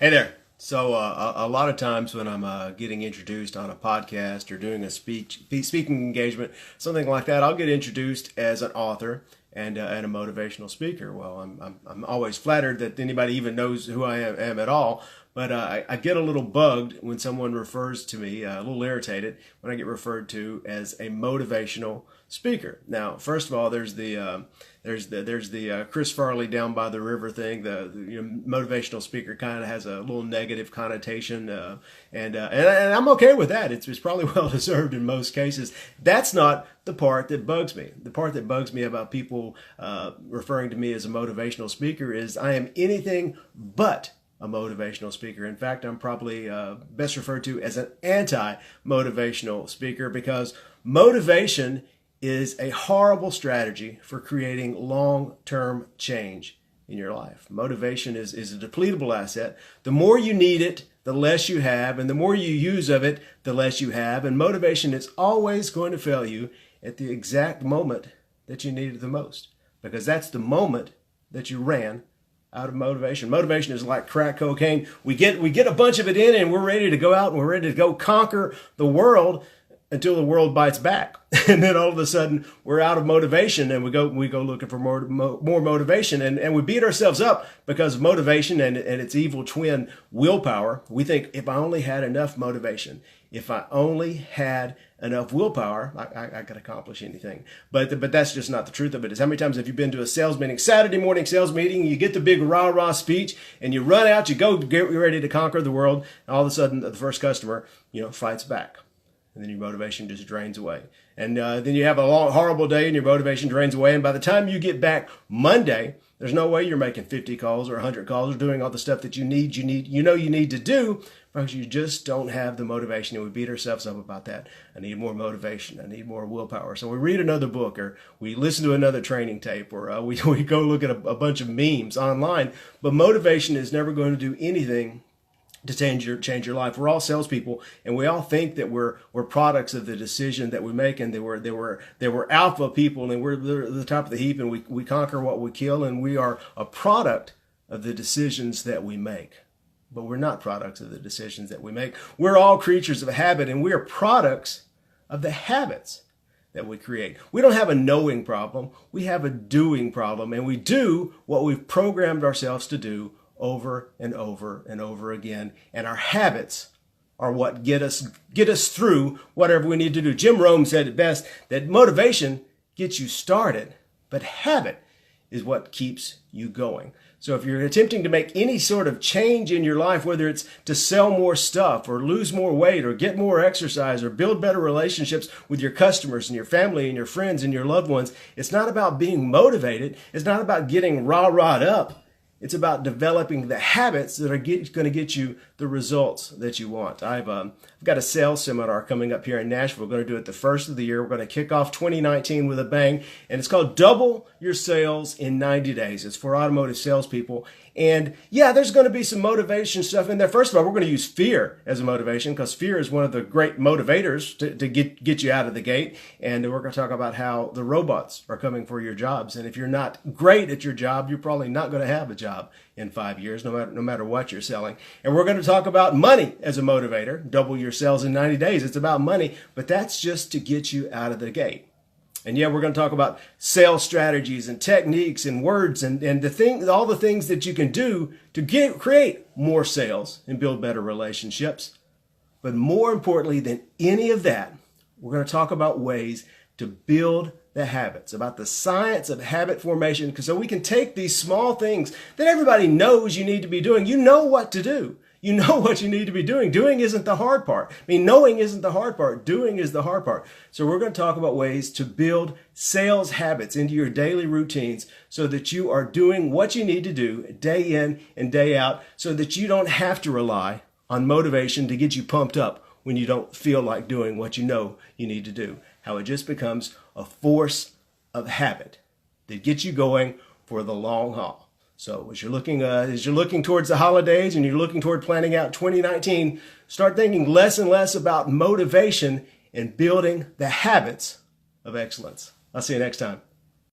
Hey there. So a lot of times when I'm getting introduced on a podcast or doing a speaking engagement, something like that, I'll get introduced as an author and a motivational speaker. Well, I'm always flattered that anybody even knows who I am at all. But I get a little bugged when someone refers to me, a little irritated when I get referred to as a motivational speaker. Now, first of all, there's the Chris Farley down by the river thing. The motivational speaker kind of has a little negative connotation, and I'm okay with that. It's probably well deserved in most cases. That's not the part that bugs me. The part that bugs me about people referring to me as a motivational speaker is I am anything but a motivational speaker. In fact, I'm probably best referred to as an anti-motivational speaker because motivation is a horrible strategy for creating long-term change in your life. Motivation is a depletable asset. The more you need it, the less you have, and the more you use of it, the less you have. And motivation is always going to fail you at the exact moment that you need it the most, because that's the moment that you ran out of motivation. Motivation is like crack cocaine. We get a bunch of it in and we're ready to go out and we're ready to go conquer the world until the world bites back. And then all of a sudden we're out of motivation and we go looking for more motivation and we beat ourselves up because of motivation and its evil twin, willpower. We think if I only had enough motivation, if I only had enough willpower, I could accomplish anything. But that's just not the truth of it. Is how many times have you been to a sales meeting, Saturday morning sales meeting, you get the big rah-rah speech and you run out, you go get ready to conquer the world, and all of a sudden the first customer, fights back. And then your motivation just drains away. And then you have a long, horrible day and your motivation drains away. And by the time you get back Monday, there's no way you're making 50 calls or 100 calls or doing all the stuff that you need to do because you just don't have the motivation. And we beat ourselves up about that. I need more motivation. I need more willpower. So we read another book or we listen to another training tape or we go look at a bunch of memes online. But motivation is never going to do anything to change your life. We're all salespeople, and we all think that we're products of the decision that we make, and they were alpha people, and we're the top of the heap, and we conquer what we kill, and we are a product of the decisions that we make. But we're not products of the decisions that we make. We're all creatures of habit, and we are products of the habits that we create. We don't have a knowing problem. We have a doing problem, and we do what we've programmed ourselves to do over and over and over again. And our habits are what get us through whatever we need to do. Jim Rome said it best that motivation gets you started, but habit is what keeps you going. So if you're attempting to make any sort of change in your life, whether it's to sell more stuff or lose more weight or get more exercise or build better relationships with your customers and your family and your friends and your loved ones, it's not about being motivated. It's not about getting rah-rahed up. It's about developing the habits that are going to get you the results that you want. I've got a sales seminar coming up here in Nashville. We're going to do it the first of the year. We're going to kick off 2019 with a bang, and it's called Double Your Sales in 90 Days. It's for automotive salespeople. And yeah, there's going to be some motivation stuff in there. First of all, we're going to use fear as a motivation because fear is one of the great motivators to get you out of the gate. And we're going to talk about how the robots are coming for your jobs. And if you're not great at your job, you're probably not going to have a job in 5 years, no matter what you're selling. And we're going to talk about money as a motivator. Double your sales in 90 days. It's about money, but that's just to get you out of the gate. And yeah, we're going to talk about sales strategies and techniques and words and all the things that you can do to create more sales and build better relationships. But more importantly than any of that, we're going to talk about ways to build the habits, about the science of habit formation, so we can take these small things that everybody knows you need to be doing. You know what to do. You know what you need to be doing. Doing isn't the hard part. Knowing isn't the hard part. Doing is the hard part. So we're going to talk about ways to build sales habits into your daily routines so that you are doing what you need to do day in and day out so that you don't have to rely on motivation to get you pumped up when you don't feel like doing what you know you need to do. How it just becomes a force of habit that gets you going for the long haul. So as you're looking towards the holidays and you're looking toward planning out 2019, start thinking less and less about motivation and building the habits of excellence. I'll see you next time.